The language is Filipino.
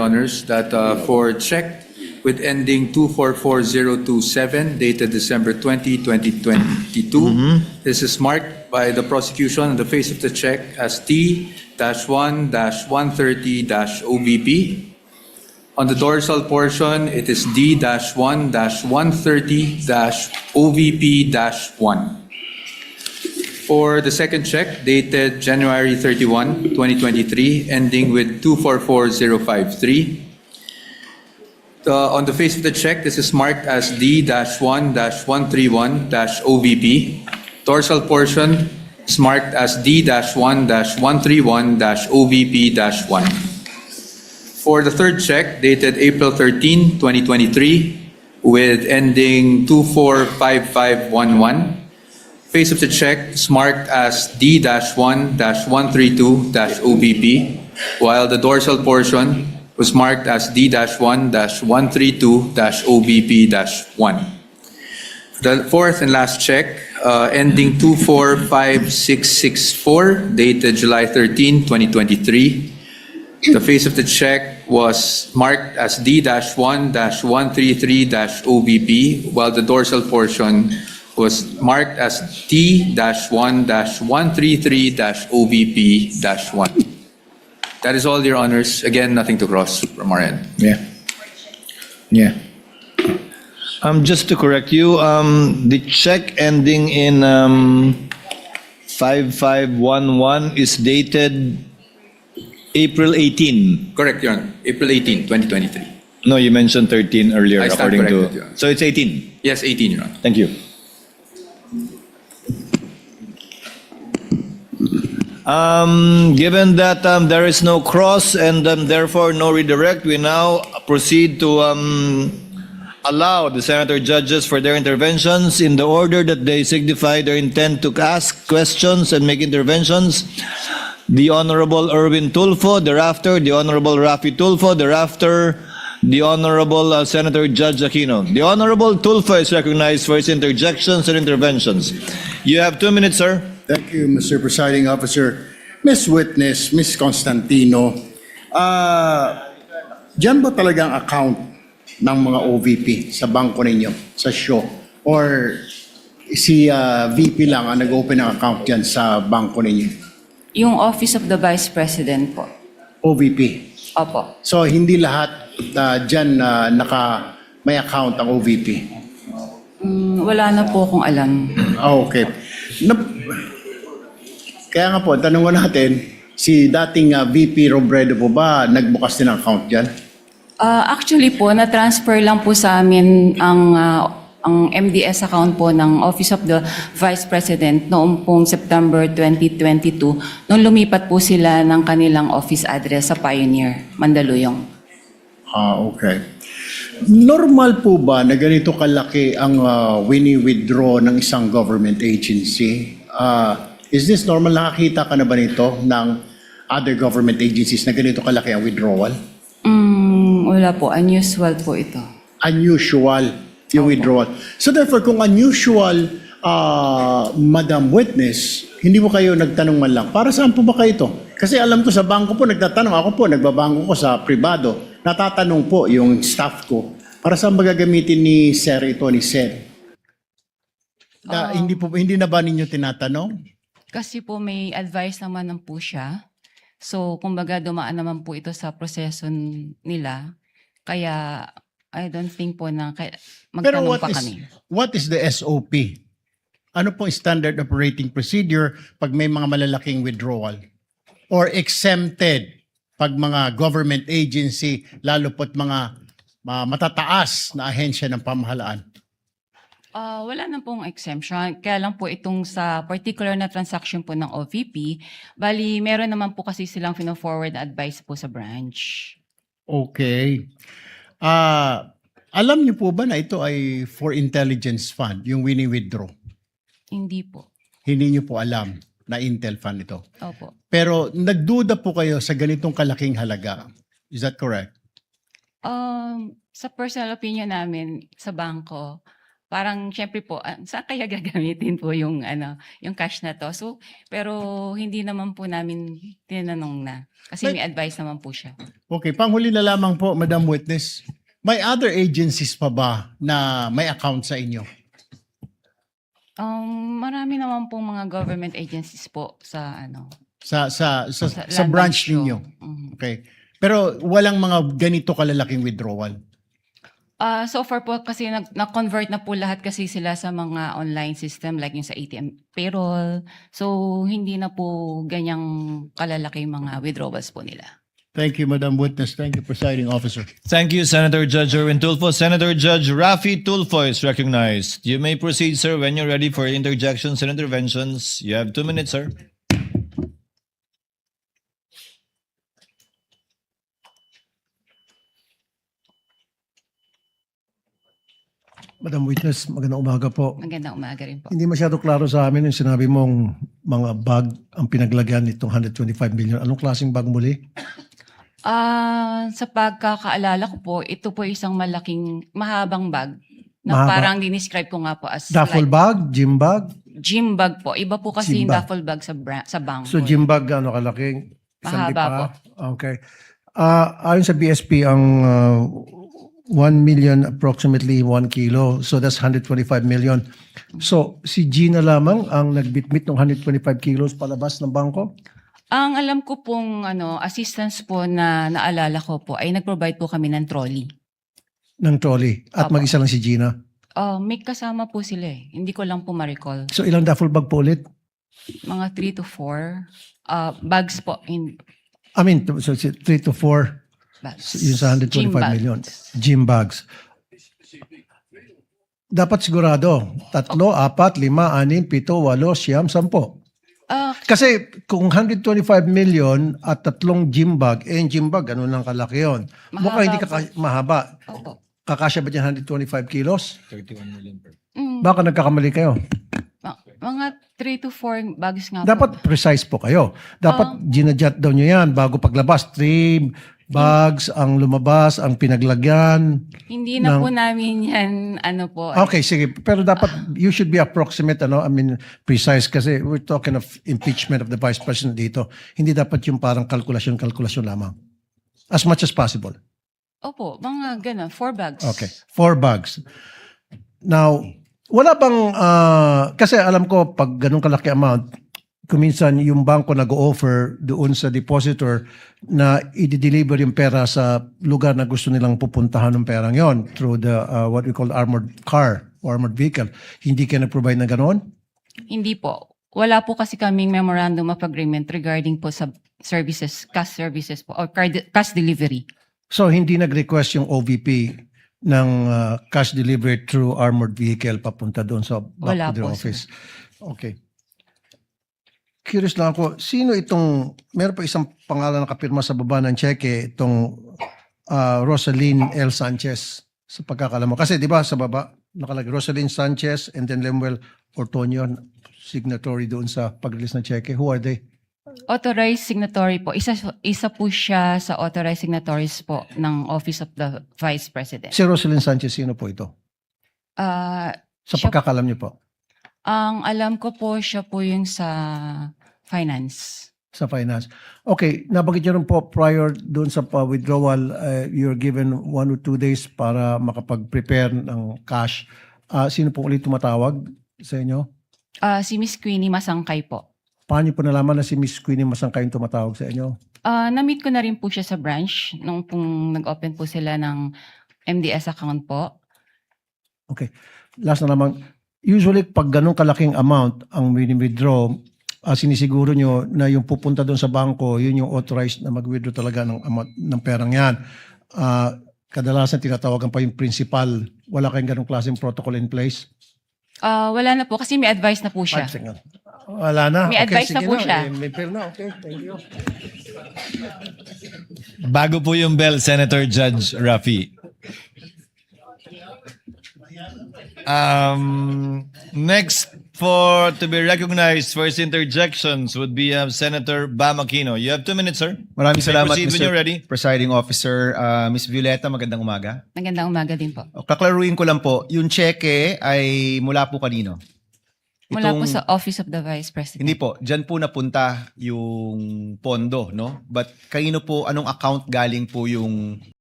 Honors, that for check with ending 244027 dated December 20, 2022, this is marked by the prosecution on the face of the check as T-1-130-OVP. On the dorsal portion, it is D-1-130-OVP-1. For the second check, dated January 31, 2023, ending with 244053. On the face of the check, this is marked as D-1-131-OVP. Dorsal portion is marked as D-1-131-OVP-1. For the third check, dated April 13, 2023, with ending 245511, face of the check is marked as D-1-132-OVP, while the dorsal portion was marked as D-1-132-OVP-1. The fourth and last check, ending 245664, dated July 13, 2023. The face of the check was marked as D-1-133-OVP, while the dorsal portion was marked as T-1-133-OVP-1. That is all, Your Honors. Again, nothing to cross from our end. Yeah. Yeah. Just to correct you, the check ending in 5511 is dated April 18. Correct, Your Honor. April 18, 2023. No, you mentioned 13 earlier, I stand according corrected, to. Your Honor. So it's 18. Yes, 18, Your Honor. Thank you. Given that there is no cross and therefore no redirect, we now proceed to allow the senator judges for their interventions in the order that they signify their intent to ask questions and make interventions. The Honorable Erwin Tulfo, thereafter the Honorable Rafi Tulfo, thereafter the Honorable Senator Judge Aquino. The Honorable Tulfo is recognized for his interjections and interventions. You have 2 minutes, sir. Thank you, Mr. Presiding Officer. Ms. Witness, Ms. Constantino, dyan ba talagang account ng mga OVP sa bangko ninyo, sa show? Or si VP lang ang nag-open ng account dyan sa bangko ninyo? Yung Office of the Vice President po. OVP. Opo. So, hindi lahat dyan may account ang OVP? Wala na po akong alam. Okay. Kaya nga po, tanong ko natin, si dating VP Robredo po ba nagbukas din ng account dyan? Actually po, na-transfer lang po sa amin ang MDS account po ng Office of the Vice President noong pong September 2022 nung lumipat po sila ng kanilang office address sa Pioneer, Mandaluyong. Okay. Normal po ba na ganito kalaki ang wini-withdraw ng isang government agency? Is this normal? Nakakita ka na ba nito ng other government agencies na ganito kalaki ang withdrawal? Wala po, unusual po ito. Unusual yung withdrawal. So therefore, kung unusual, Madam Witness, hindi mo kayo nagtanong man lang, para saan po ba kayo ito? Kasi alam ko sa bangko po, nagtatanong. Ako po, nagbabangko ko sa privado. Natatanong po yung staff ko, para saan ba gagamitin ni Sir ito, ni Sir? Hindi na ba ninyo tinatanong? Kasi po may advice naman po siya. So, kumbaga dumaan naman po ito sa proseso nila. Kaya, I don't think po na Pero magtanong pa kami. what is the SOP? Ano pong standard operating procedure pag may mga malalaking withdrawal? Or exempted pag mga government agency, lalo po't mga matataas na ahensya ng pamahalaan? Wala na pong exemption. Kaya lang po itong sa particular na transaction po ng OVP, bali meron naman po kasi silang forward advice po sa branch. Okay. Alam niyo po ba na ito ay for intelligence fund, yung wini-withdraw? Hindi po. Hindi niyo po alam na Intel fund ito. Opo. Pero nagduda po kayo sa ganitong kalaking halaga. Is that correct? Sa personal opinion namin sa bangko, parang syempre po, saan kaya gagamitin po yung yung cash na to? So, pero hindi naman po namin tinanong na. Kasi may advice naman po siya. Okay, panghuli na lamang po, Madam Witness. May other agencies pa ba na may account sa inyo? Marami naman pong mga government agencies po sa Sa Land branch Bank ninyo? show. Mhm. Okay. Pero walang mga ganito kalalaking withdrawal? So far po kasi na-convert na po lahat kasi sila sa mga online system like yung sa ATM payroll. So hindi na po ganyang kalalaki mga withdrawals po nila. Thank you, Madam Witness. Thank you, Presiding Officer. Thank you, Senator Judge Erwin Tulfo. Senator Judge Rafi Tulfo is recognized. You may proceed, sir, when you're ready for interjections and interventions. You have 2 minutes, sir. Madam Witness, magandang umaga po. Magandang umaga rin po. Hindi masyado klaro sa amin yung sinabi mong mga bag ang pinaglagyan nitong 125 million. Anong klaseng bag muli? Sa pagkakaalala ko po, ito po isang mahabang bag na Mahaba. parang dinescribe ko nga po as Duffel like bag? Gym bag? gym bag po. Iba po kasi Gym yung bag. duffel bag sa bangko. So gym bag ano kalaking? Isang Mahaba lipa? Okay. Ayon sa BSP, ang 1 million approximately 1 kilo. So that's 125 million. So si Gina lamang ang nagbitbit ng 125 kilos palabas ng bangko? Ang alam ko pong assistance po na naalala ko po ay nag-provide po kami ng trolley. Ng trolley. At Opo. mag-isa lang si Gina. May kasama po sila eh. Hindi ko lang po ma-recall. So ilang duffel bag po ulit? Mga 3 to 4 bags po. I mean, so 3 to 4. Bags. Yung sa 125 Gym bags. million. Gym bags. Dapat sigurado. 3, 4, 5, 6, 7, 8, 10. Kasi kung 125 million at 3 gym bag, yung gym bag, ano lang kalaki yun. Mukha hindi mahaba. Opo. Kakasya ba dyan 125 kilos? 31 million per. Baka nagkakamali kayo. Mga 3 to 4 bags nga po. Dapat precise po kayo. Dapat ginadjust daw nyo yan bago paglabas. 3 bags ang lumabas, ang pinaglagyan. Hindi na po namin yan, po. Okay, sige. Pero dapat, you should be approximate, precise kasi we're talking of impeachment of the Vice President dito. Hindi dapat yung parang kalkulasyon lamang. As much as possible. Opo, mga gano'n, 4 bags. Okay. 4 bags. Now, wala bang, kasi alam ko, pag ganun kalaki amount, kuminsan yung bangko nag-offer doon sa depositor na i-deliver yung pera sa lugar na gusto nilang pupuntahan ng perang yon through the what we call armored car or armored vehicle. Hindi kayo nag-provide na ganoon? Hindi po. Wala po kasi kaming memorandum of agreement regarding po sa services, cash services po, or cash delivery. So hindi nag-request yung OVP ng cash delivery through armored vehicle papunta doon sa back Wala to their po, office? Okay. Curious lang ako, sino itong, meron pa isang pangalan na kapirma sa baba ng cheque, itong Rosaline L. Sanchez, sa pagkakalam mo. Kasi di ba sa baba, nakalagay Rosaline Sanchez and then Lemuel Ortonio, signatory doon sa pag-release ng cheque. Who are they? Authorized signatory po. Isa po siya sa authorized signatories po ng Office of the Vice President. Si Rosaline Sanchez, sino po ito? Sa Siya- pagkakalam niyo po, Ang alam ko po, siya po yung sa finance. sa finance. Okay, nabanggit niyo rin po prior doon sa withdrawal, you're given 1 or 2 days para makapag-prepare ng cash. Sino po ulit tumatawag sa inyo? Si Miss Queenie Masangkay po. Paano niyo po nalaman na si Miss Queenie Masangkay yung tumatawag sa inyo? Na-meet ko na rin po siya sa branch nung pong nag-open po sila ng MDS account po. Okay. Last na naman, usually pag ganun kalaking amount ang withdraw, sinisiguro nyo na yung pupunta doon sa bangko, yun yung authorized na mag-withdraw talaga ng amount ng perang yan. Kadalasan tinatawagan pa yung principal. Wala kayong ganung klaseng protocol in place? Wala na po kasi may advice na po siya. Wala na. May advice na sige po siya. May pera na. Okay, thank you. Bago po yung bell, Senator Judge Rafi. Next To be recognized for his interjections would be Senator Bam Aquino. You have 2 minutes, sir. Maraming You may salamat, proceed when you're ready. Presiding Officer. Miss Violeta, magandang umaga. Magandang umaga din po. Kaklaruin ko lang po, yung cheque ay mula po kanino? Mula po Itong- sa Office of the Vice President. Hindi po, dyan po napunta yung pondo, no? But kanino po, anong account galing po yung